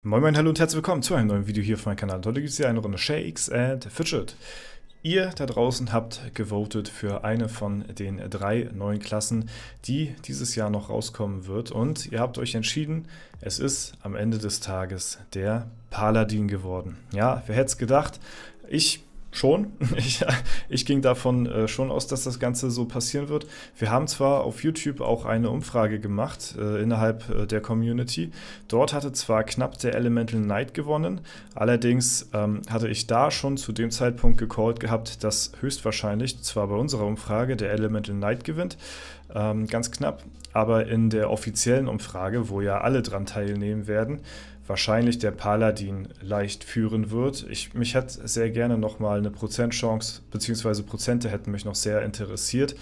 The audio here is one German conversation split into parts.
Moin Moin, hallo und herzlich willkommen zu einem neuen Video hier auf meinem Kanal. Heute gibt es hier eine Runde Shakes and Fidget. Ihr da draußen habt gewotet für eine von den 3 neuen Klassen, die dieses Jahr noch rauskommen wird. Und ihr habt euch entschieden, es ist am Ende des Tages der Paladin geworden. Ja, wer hätte es gedacht? Ich schon. Ich ging davon schon aus, dass das Ganze so passieren wird. Wir haben zwar auf YouTube auch eine Umfrage gemacht innerhalb der Community. Dort hatte zwar knapp der Elemental Knight gewonnen, allerdings hatte ich da schon zu dem Zeitpunkt gecallt gehabt, dass höchstwahrscheinlich, zwar bei unserer Umfrage, der Elemental Knight gewinnt, ganz knapp, aber in der offiziellen Umfrage, wo ja alle dran teilnehmen werden, wahrscheinlich der Paladin leicht führen wird. Mich hätte sehr gerne nochmal eine Prozentchance, beziehungsweise Prozente hätten mich noch sehr interessiert,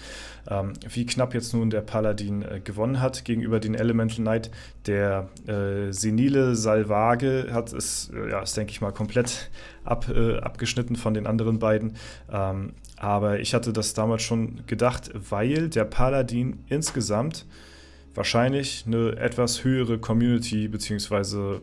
wie knapp jetzt nun der Paladin gewonnen hat gegenüber den Elemental Knight. Der senile Salvage ist denke ich mal, komplett abgeschnitten von den anderen beiden. Aber ich hatte das damals schon gedacht, weil der Paladin insgesamt wahrscheinlich eine etwas höhere Community beziehungsweise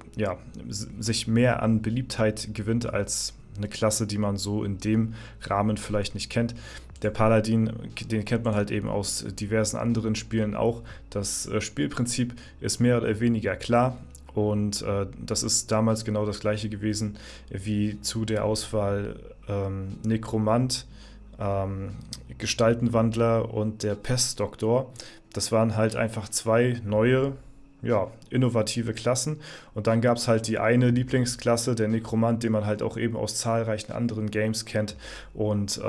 sich mehr an Beliebtheit gewinnt als eine Klasse, die man so in dem Rahmen vielleicht nicht kennt. Der Paladin, den kennt man halt eben aus diversen anderen Spielen auch. Das Spielprinzip ist mehr oder weniger klar. Und das ist damals genau das gleiche gewesen wie zu der Auswahl Nekromant, Gestaltenwandler und der Pestdoktor. Das waren halt einfach 2 neue, innovative Klassen. Und dann gab es halt die eine Lieblingsklasse, der Nekromant, den man halt auch eben aus zahlreichen anderen Games kennt. Und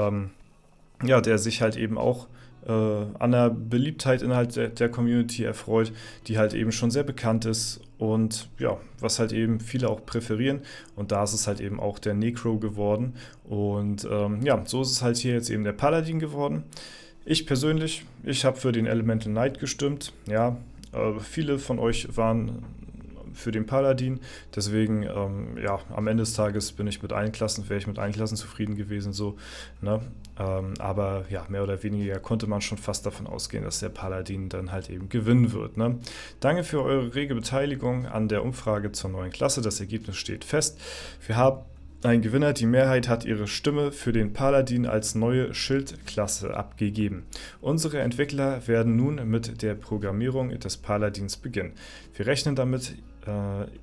der sich halt eben auch an der Beliebtheit innerhalb der Community erfreut, die halt eben schon sehr bekannt ist und was halt eben viele auch präferieren. Und da ist es halt eben auch der Necro geworden. Und so ist es halt hier jetzt eben der Paladin geworden. Ich persönlich, ich habe für den Elemental Knight gestimmt. Ja, viele von euch waren für den Paladin. Deswegen, am Ende des Tages wäre ich mit allen Klassen zufrieden gewesen. So, ne? Aber mehr oder weniger konnte man schon fast davon ausgehen, dass der Paladin dann halt eben gewinnen wird. Ne? Danke für eure rege Beteiligung an der Umfrage zur neuen Klasse. Das Ergebnis steht fest. Wir haben ein Gewinner, die Mehrheit hat ihre Stimme für den Paladin als neue Schildklasse abgegeben. Unsere Entwickler werden nun mit der Programmierung des Paladins beginnen. Wir rechnen damit,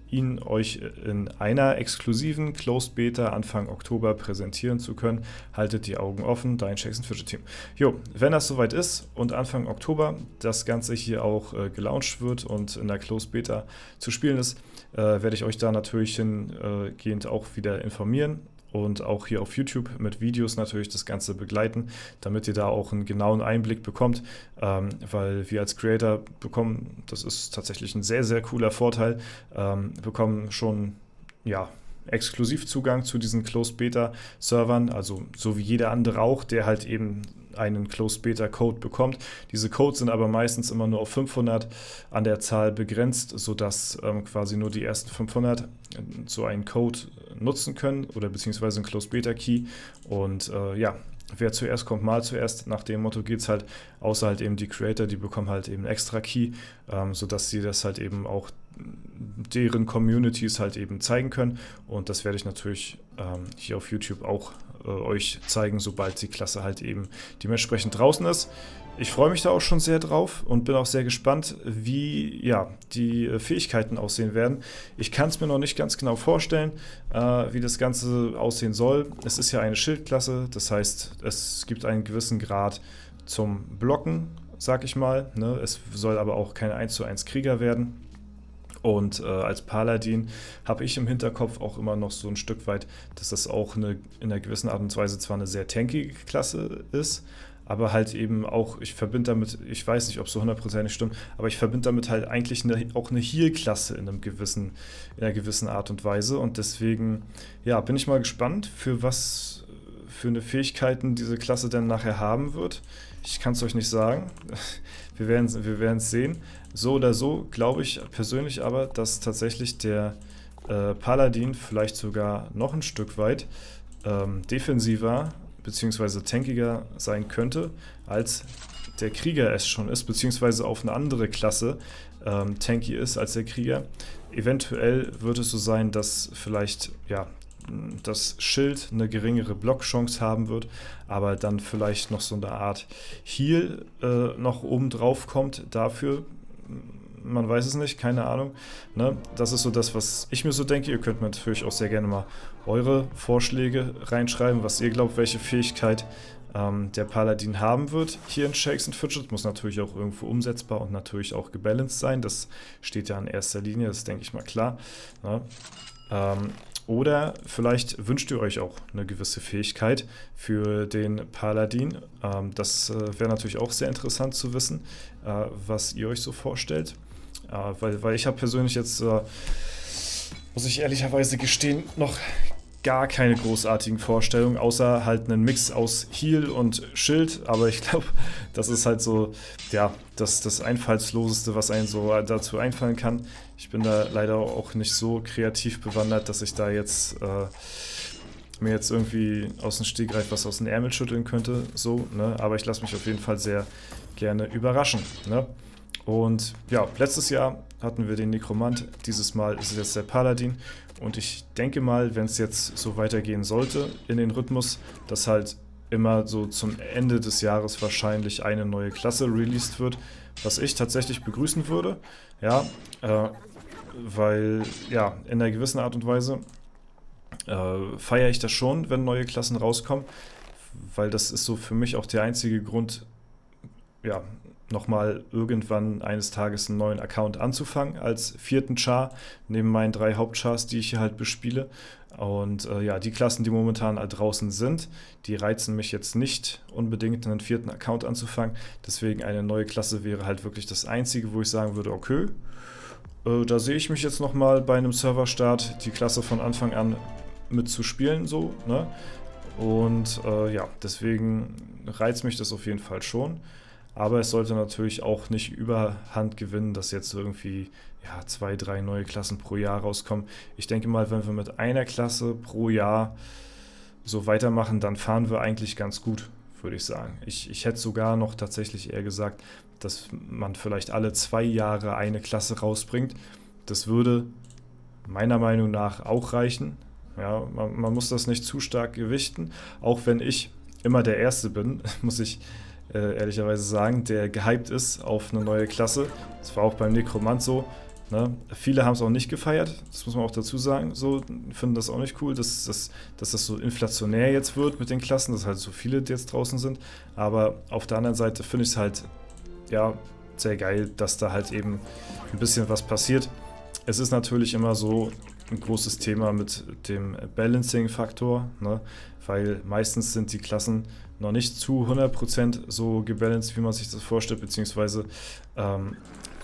ihn euch in einer exklusiven Closed Beta Anfang Oktober präsentieren zu können. Haltet die Augen offen, dein Shakes and Fidget Team. Wenn das soweit ist und Anfang Oktober das Ganze hier auch gelauncht wird und in der Closed Beta zu spielen ist, werde ich euch da natürlich hingehend auch wieder informieren und auch hier auf YouTube mit Videos natürlich das Ganze begleiten, damit ihr da auch einen genauen Einblick bekommt, weil wir als Creator bekommen, das ist tatsächlich ein sehr, sehr cooler Vorteil, bekommen schon, Exklusivzugang zu diesen Closed Beta Servern, also so wie jeder andere auch, der halt eben einen Closed Beta Code bekommt. Diese Codes sind aber meistens immer nur auf 500 an der Zahl begrenzt, sodass quasi nur die ersten 500 so einen Code nutzen können oder beziehungsweise einen Closed Beta Key. Und wer zuerst kommt, mal zuerst. Nach dem Motto geht es halt, außer halt eben die Creator, die bekommen halt eben einen extra Key, sodass sie das halt eben auch deren Communities halt eben zeigen können. Und das werde ich natürlich hier auf YouTube auch euch zeigen, sobald die Klasse halt eben dementsprechend draußen ist. Ich freue mich da auch schon sehr drauf und bin auch sehr gespannt, wie die Fähigkeiten aussehen werden. Ich kann es mir noch nicht ganz genau vorstellen, wie das Ganze aussehen soll. Es ist ja eine Schildklasse, das heißt, es gibt einen gewissen Grad zum Blocken, sag ich mal. Ne? Es soll aber auch kein 1:1 Krieger werden. Und als Paladin habe ich im Hinterkopf auch immer noch so ein Stück weit, dass das auch in einer gewissen Art und Weise zwar eine sehr tankige Klasse ist, aber halt eben auch, ich verbinde damit, ich weiß nicht, ob es so 100% stimmt, aber ich verbinde damit halt eigentlich auch eine Heal-Klasse in einer gewissen Art und Weise. Und deswegen, bin ich mal gespannt, für eine Fähigkeiten diese Klasse dann nachher haben wird. Ich kann es euch nicht sagen. Wir werden es sehen. So oder so glaube ich persönlich aber, dass tatsächlich der Paladin vielleicht sogar noch ein Stück weit defensiver bzw. tankiger sein könnte, als der Krieger es schon ist, beziehungsweise auf eine andere Klasse tanky ist als der Krieger. Eventuell wird es so sein, dass vielleicht ja, das Schild eine geringere Blockchance haben wird, aber dann vielleicht noch so eine Art Heal noch oben drauf kommt dafür. Man weiß es nicht, keine Ahnung. Ne? Das ist so das, was ich mir so denke. Ihr könnt mir natürlich auch sehr gerne mal eure Vorschläge reinschreiben, was ihr glaubt, welche Fähigkeit der Paladin haben wird hier in Shakes and Fidget. Muss natürlich auch irgendwo umsetzbar und natürlich auch gebalanced sein. Das steht ja in erster Linie, das denke ich mal klar. Ne? Oder vielleicht wünscht ihr euch auch eine gewisse Fähigkeit für den Paladin. Das wäre natürlich auch sehr interessant zu wissen, was ihr euch so vorstellt. Weil ich habe persönlich jetzt, muss ich ehrlicherweise gestehen, noch gar keine großartigen Vorstellungen, außer halt einen Mix aus Heal und Schild. Aber ich glaube, das ist halt so, ja, das Einfallsloseste, was einem so dazu einfallen kann. Ich bin da leider auch nicht so kreativ bewandert, dass ich da jetzt mir jetzt irgendwie aus dem Stegreif was aus den Ärmel schütteln könnte. So, ne? Aber ich lasse mich auf jeden Fall sehr gerne überraschen. Ne? Und ja, letztes Jahr hatten wir den Nekromant, dieses Mal ist es jetzt der Paladin. Und ich denke mal, wenn es jetzt so weitergehen sollte in den Rhythmus, dass halt immer so zum Ende des Jahres wahrscheinlich eine neue Klasse released wird, was ich tatsächlich begrüßen würde. Ja, weil ja, in einer gewissen Art und Weise feiere ich das schon, wenn neue Klassen rauskommen, weil das ist so für mich auch der einzige Grund, ja, nochmal irgendwann eines Tages einen neuen Account anzufangen, als vierten Char, neben meinen 3 Hauptchars, die ich hier halt bespiele. Und ja, die Klassen, die momentan halt draußen sind, die reizen mich jetzt nicht unbedingt, einen vierten Account anzufangen. Deswegen eine neue Klasse wäre halt wirklich das Einzige, wo ich sagen würde, okay, da sehe ich mich jetzt nochmal bei einem Serverstart, die Klasse von Anfang an mitzuspielen, so, ne? Und ja, deswegen reizt mich das auf jeden Fall schon. Aber es sollte natürlich auch nicht überhand gewinnen, dass jetzt irgendwie ja, 2, 3 neue Klassen pro Jahr rauskommen. Ich denke mal, wenn wir mit einer Klasse pro Jahr so weitermachen, dann fahren wir eigentlich ganz gut, würde ich sagen. Ich hätte sogar noch tatsächlich eher gesagt, dass man vielleicht alle 2 Jahre eine Klasse rausbringt. Das würde meiner Meinung nach auch reichen. Ja, man muss das nicht zu stark gewichten, auch wenn ich immer der Erste bin, muss ich ehrlicherweise sagen, der gehypt ist auf eine neue Klasse. Das war auch beim Nekromant so. Ne? Viele haben es auch nicht gefeiert, das muss man auch dazu sagen. So, finden das auch nicht cool, dass das so inflationär jetzt wird mit den Klassen, dass halt so viele die jetzt draußen sind. Aber auf der anderen Seite finde ich es halt ja, sehr geil, dass da halt eben ein bisschen was passiert. Es ist natürlich immer so ein großes Thema mit dem Balancing-Faktor, ne? Weil meistens sind die Klassen noch nicht zu 100% so gebalanced, wie man sich das vorstellt, beziehungsweise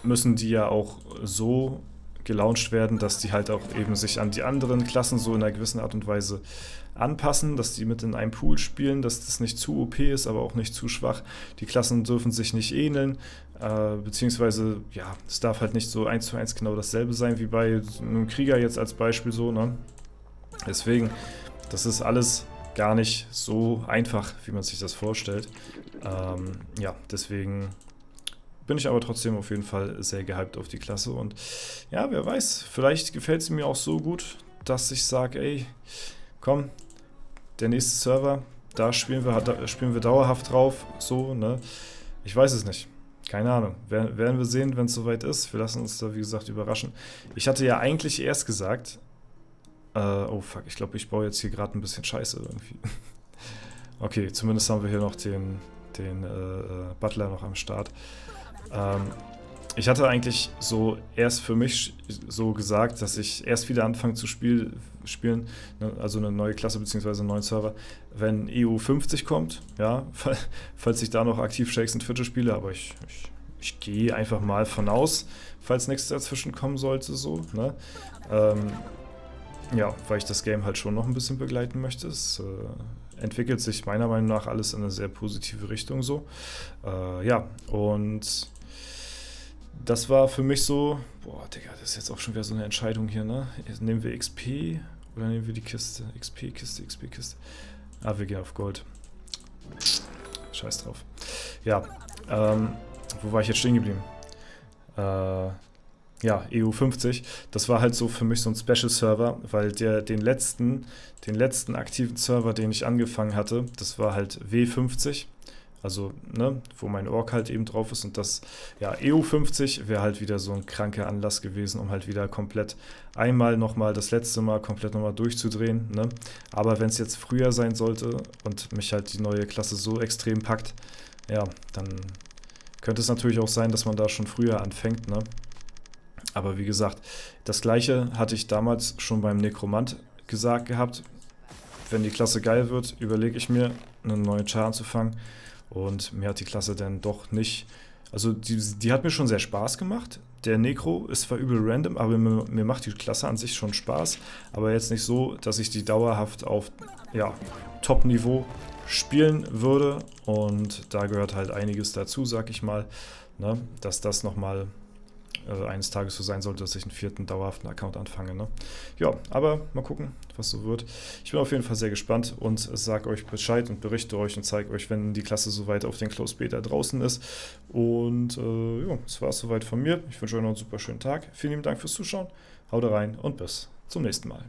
müssen die ja auch so gelauncht werden, dass die halt auch eben sich an die anderen Klassen so in einer gewissen Art und Weise anpassen, dass die mit in einem Pool spielen, dass das nicht zu OP ist, aber auch nicht zu schwach. Die Klassen dürfen sich nicht ähneln, beziehungsweise, ja, es darf halt nicht so 1:1 genau dasselbe sein wie bei einem Krieger jetzt als Beispiel so, ne? Deswegen, das ist alles gar nicht so einfach, wie man sich das vorstellt. Ja, deswegen bin ich aber trotzdem auf jeden Fall sehr gehypt auf die Klasse und ja, wer weiß, vielleicht gefällt sie mir auch so gut, dass ich sage, ey, komm, der nächste Server, da spielen wir dauerhaft drauf, so, ne? Ich weiß es nicht. Keine Ahnung. Werden wir sehen, wenn es soweit ist. Wir lassen uns da, wie gesagt, überraschen. Ich hatte ja eigentlich erst gesagt, oh fuck, ich glaube, ich baue jetzt hier gerade ein bisschen Scheiße irgendwie. Okay, zumindest haben wir hier noch den Butler noch am Start. Ich hatte eigentlich so erst für mich so gesagt, dass ich erst wieder anfange zu spielen, ne, also eine neue Klasse bzw. einen neuen Server, wenn EU 50 kommt, ja, falls ich da noch aktiv Shakes and Fidget spiele, aber ich gehe einfach mal von aus, falls nichts dazwischen kommen sollte, so, ne, ja, weil ich das Game halt schon noch ein bisschen begleiten möchte. Es entwickelt sich meiner Meinung nach alles in eine sehr positive Richtung so, ja, und das war für mich so, boah, Digga, das ist jetzt auch schon wieder so eine Entscheidung hier, ne? Nehmen wir XP oder nehmen wir die Kiste? XP-Kiste. Ah, wir gehen auf Gold. Scheiß drauf. Ja, wo war ich jetzt stehen geblieben? Ja, EU50, das war halt so für mich so ein Special-Server, weil den letzten aktiven Server, den ich angefangen hatte, das war halt W50, also, ne, wo mein Org halt eben drauf ist und das, ja, EU50 wäre halt wieder so ein kranker Anlass gewesen, um halt wieder komplett nochmal das letzte Mal komplett nochmal durchzudrehen, ne, aber wenn es jetzt früher sein sollte und mich halt die neue Klasse so extrem packt, ja, dann könnte es natürlich auch sein, dass man da schon früher anfängt, ne. Aber wie gesagt, das gleiche hatte ich damals schon beim Nekromant gesagt gehabt. Wenn die Klasse geil wird, überlege ich mir, einen neuen Char anzufangen. Und mir hat die Klasse dann doch nicht. Also die hat mir schon sehr Spaß gemacht. Der Necro ist zwar übel random, aber mir macht die Klasse an sich schon Spaß. Aber jetzt nicht so, dass ich die dauerhaft auf, ja, Top-Niveau spielen würde. Und da gehört halt einiges dazu, sag ich mal, ne? Dass das nochmal eines Tages so sein sollte, dass ich einen 4. dauerhaften Account anfange. Ne? Ja, aber mal gucken, was so wird. Ich bin auf jeden Fall sehr gespannt und sage euch Bescheid und berichte euch und zeige euch, wenn die Klasse soweit auf den Closed Beta draußen ist. Und ja, das war es soweit von mir. Ich wünsche euch noch einen super schönen Tag. Vielen lieben Dank fürs Zuschauen. Haut rein und bis zum nächsten Mal.